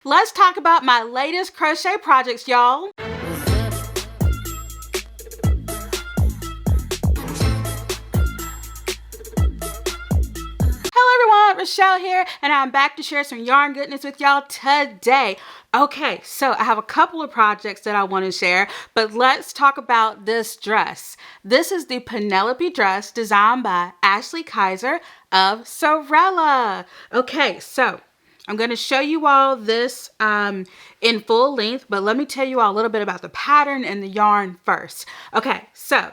Let's talk about my latest crochet projects, y'all. Hello everyone, Rochelle here, and I'm back to share some yarn goodness with y'all today. Okay, so I have a couple of projects that I want to share, but let's talk about this dress. This is the Penelope Dress designed by Ashley Kaiser of Sorella. Okay, so I'm going to show you all this in full length, but let me tell you all a little bit about the pattern and the yarn first. Okay, so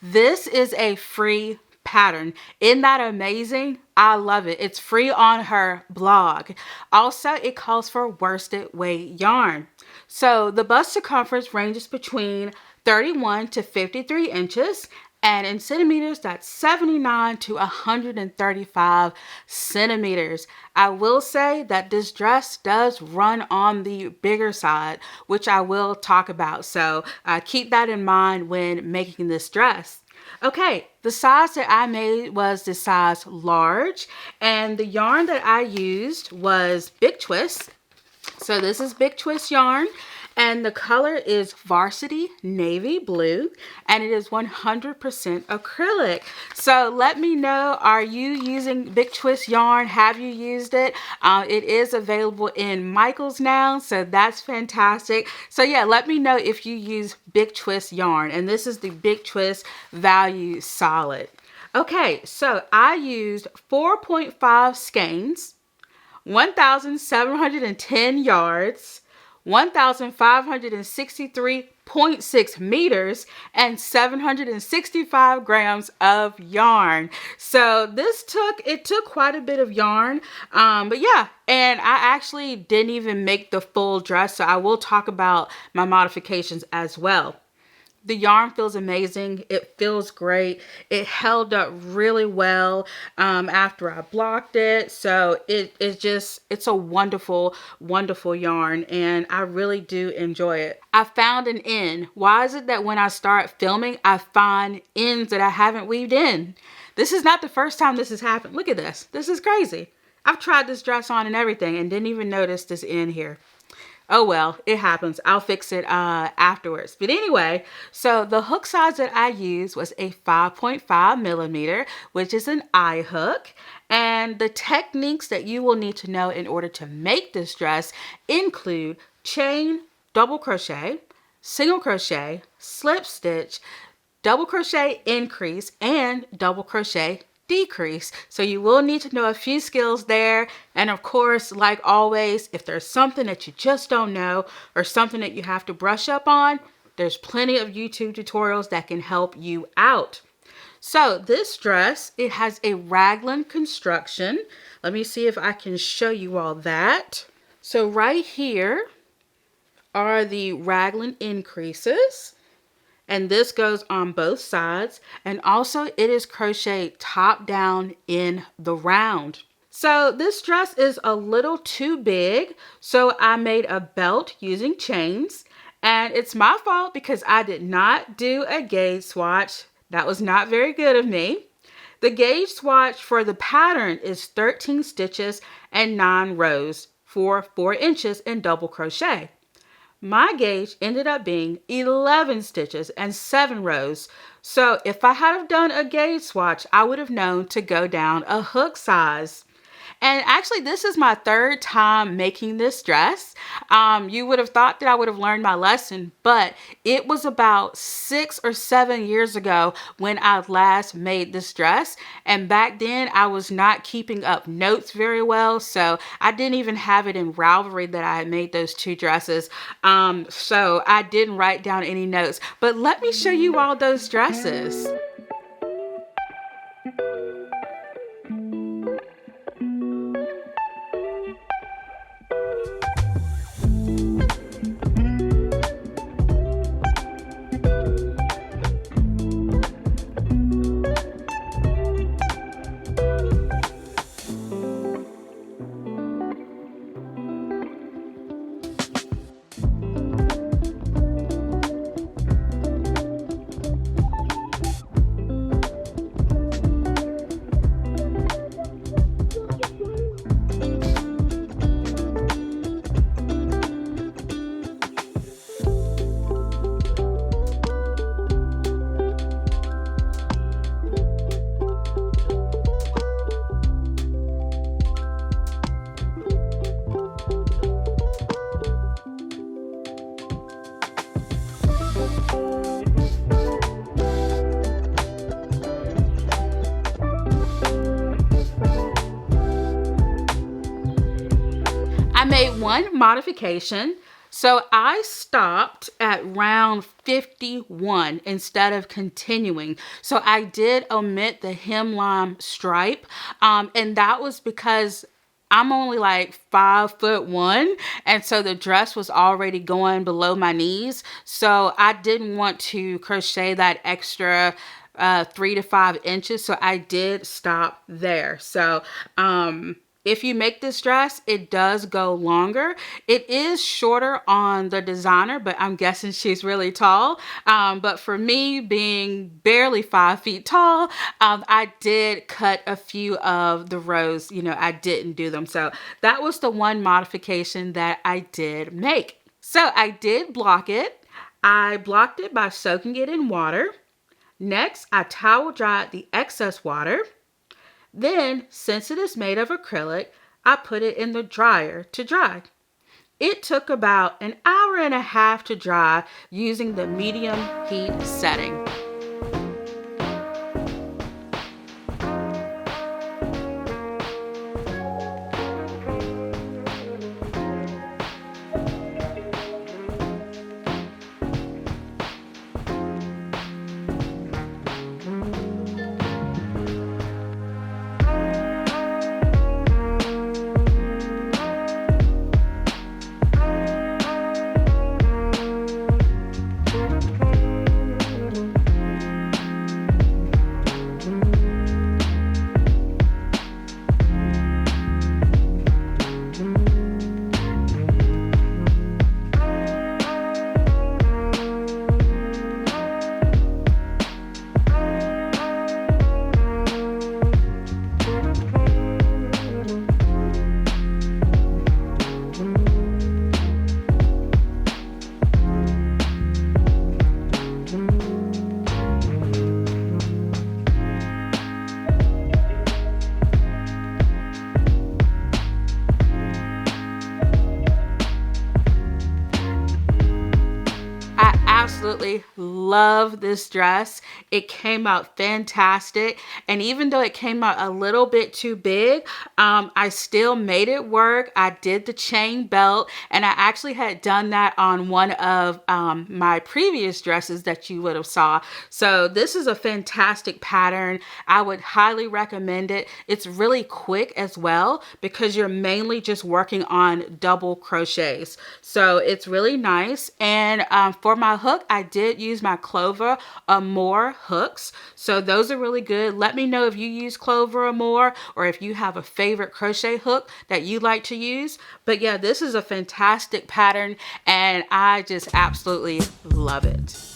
this is a free pattern. Isn't that amazing? I love it. It's free on her blog. Also, it calls for worsted weight yarn. So the bust circumference ranges between 31 to 53 inches. And in centimeters, that's 79 to 135 centimeters. I will say that this dress does run on the bigger side, which I will talk about. So keep that in mind when making this dress. Okay, the size that I made was the size large, and the yarn that I used was Big Twist. So this is Big Twist yarn, and the color is Varsity Navy Blue, and it is 100% acrylic. So let me know, are you using Big Twist yarn? Have you used it? It is available in Michaels now, so that's fantastic. So yeah, let me know if you use Big Twist yarn, and this is the Big Twist Value Solid. Okay, so I used 4.5 skeins, 1,710 yards, 1,563.6 meters, and 765 grams of yarn. So it took quite a bit of yarn, but yeah, and I actually didn't even make the full dress, so I will talk about my modifications as well. The yarn feels amazing. It feels great. It held up really well after I blocked it. So it's a wonderful, wonderful yarn, and I really do enjoy it. I found an end. Why is it that when I start filming, I find ends that I haven't weaved in? This is not the first time this has happened. Look at this. This is crazy. I've tried this dress on and everything and didn't even notice this end here. Oh well, it happens. I'll fix it afterwards. But anyway, so the hook size that I used was a 5.5 millimeter, which is an eye hook. And the techniques that you will need to know in order to make this dress include chain, double crochet, single crochet, slip stitch, double crochet increase, and double crochet decrease. So you will need to know a few skills there. And of course, like always, if there's something that you just don't know or something that you have to brush up on, there's plenty of YouTube tutorials that can help you out. So this dress, it has a raglan construction. Let me see if I can show you all that. So right here are the raglan increases. And this goes on both sides. And also it is crocheted top down in the round. So this dress is a little too big. So I made a belt using chains. And it's my fault because I did not do a gauge swatch. That was not very good of me. The gauge swatch for the pattern is 13 stitches and 9 rows for 4 inches in double crochet. My gauge ended up being 11 stitches and 7 rows. So if I had have done a gauge swatch, I would have known to go down a hook size. And actually, this is my third time making this dress. You would have thought that I would have learned my lesson, but it was about 6 or 7 years ago when I last made this dress. And back then, I was not keeping up notes very well. So I didn't even have it in Ravelry that I had made those 2 dresses. So I didn't write down any notes. But let me show you all those dresses. one modification. So I stopped at round 51 instead of continuing. So I did omit the hemline stripe. And that was because I'm only like 5'1", and so the dress was already going below my knees. So I didn't want to crochet that extra 3 to 5 inches. So I did stop there. So, if you make this dress, it does go longer. It is shorter on the designer, but I'm guessing she's really tall. But for me, being barely 5 feet tall, I did cut a few of the rows. You know, I didn't do them. So that was the one modification that I did make. So I did block it. I blocked it by soaking it in water. Next, I towel dried the excess water. Then, since it is made of acrylic, I put it in the dryer to dry. It took about an hour and a half to dry using the medium heat setting. Absolutely love this dress. It came out fantastic, and even though it came out a little bit too big, I still made it work. I did the chain belt, and I actually had done that on one of my previous dresses that you would have saw. So this is a fantastic pattern. I would highly recommend it. It's really quick as well because you're mainly just working on double crochets. So it's really nice. And for my hook, I did use my Clover Amour hooks. So those are really good. Let me know if you use Clover Amour or if you have a favorite crochet hook that you like to use. But yeah, this is a fantastic pattern and I just absolutely love it.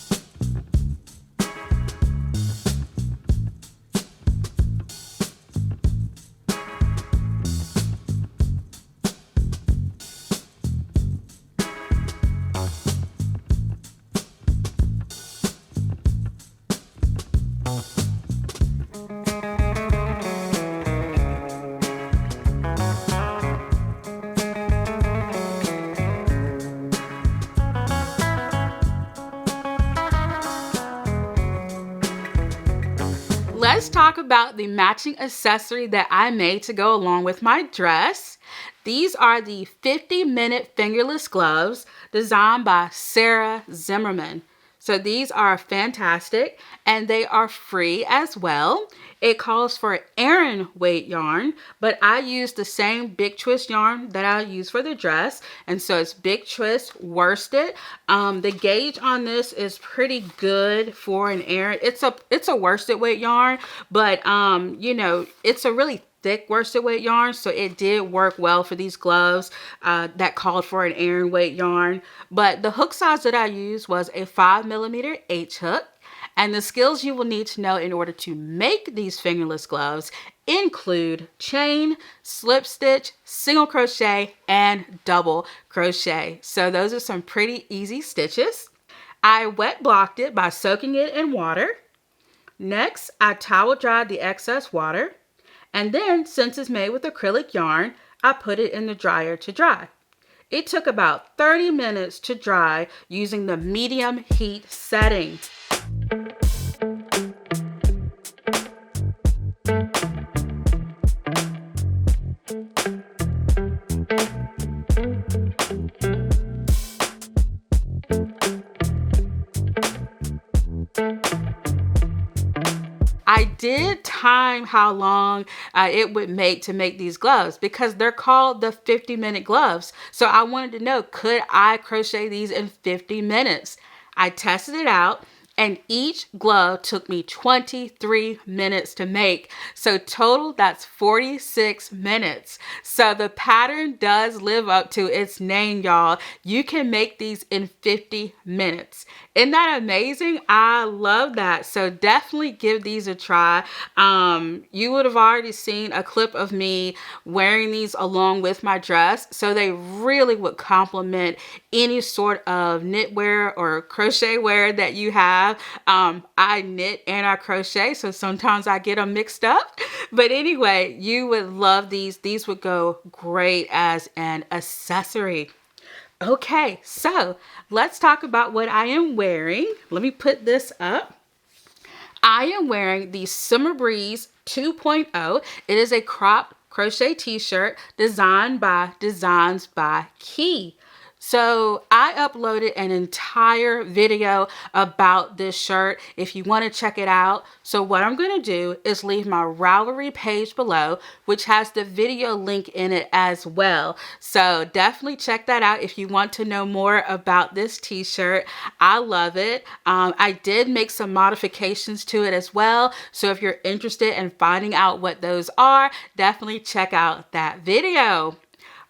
Let's talk about the matching accessory that I made to go along with my dress. These are the 50-minute fingerless gloves designed by Sarah Zimmerman. So these are fantastic and they are free as well. It calls for Aran weight yarn, but I use the same big twist yarn that I use for the dress. And so it's big twist worsted. The gauge on this is pretty good for an Aran. It's a worsted weight yarn, but you know, it's a really thick worsted weight yarn, so it did work well for these gloves that called for an Aran weight yarn. But the hook size that I used was a 5mm H hook, and the skills you will need to know in order to make these fingerless gloves include chain, slip stitch, single crochet, and double crochet. So those are some pretty easy stitches. I wet blocked it by soaking it in water. Next, I towel dried the excess water. And then, since it's made with acrylic yarn, I put it in the dryer to dry. It took about 30 minutes to dry using the medium heat setting. did time how long it would make to make these gloves, because they're called the 50-minute gloves. So I wanted to know, could I crochet these in 50 minutes? I tested it out, and each glove took me 23 minutes to make. So total, that's 46 minutes. So the pattern does live up to its name, y'all. You can make these in 50 minutes. Isn't that amazing? I love that. So definitely give these a try. You would have already seen a clip of me wearing these along with my dress. So they really would complement any sort of knitwear or crochet wear that you have. I knit and I crochet, so sometimes I get them mixed up. But anyway, you would love these. These would go great as an accessory. Okay, so let's talk about what I am wearing. Let me put this up. I am wearing the Summer Breeze 2.0. It is a crop crochet t-shirt designed by Designs by Key. So I uploaded an entire video about this shirt if you want to check it out. So what I'm going to do is leave my Ravelry page below, which has the video link in it as well. So definitely check that out if you want to know more about this t-shirt. I love it. I did make some modifications to it as well. So if you're interested in finding out what those are, definitely check out that video.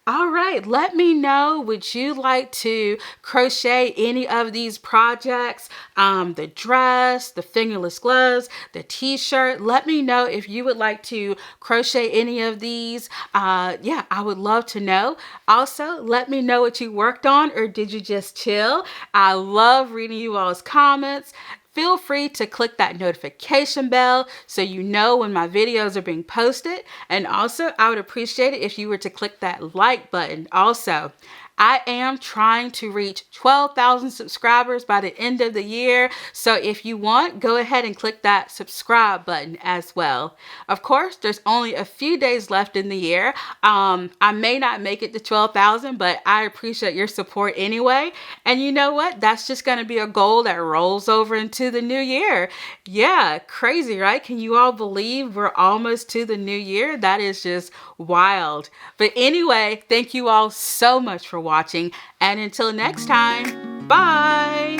All right, let me know, would you like to crochet any of these projects? The dress, the fingerless gloves, the t-shirt. Let me know if you would like to crochet any of these. Yeah, I would love to know. Also, let me know what you worked on, or did you just chill? I love reading you all's comments. Feel free to click that notification bell so you know when my videos are being posted. And also, I would appreciate it if you were to click that like button. Also, I am trying to reach 12,000 subscribers by the end of the year. So if you want, go ahead and click that subscribe button as well. Of course, there's only a few days left in the year. I may not make it to 12,000, but I appreciate your support anyway. And you know what? That's just going to be a goal that rolls over into the new year. Yeah, crazy, right? Can you all believe we're almost to the new year? That is just wild. But anyway, thank you all so much for watching, and until next time, bye.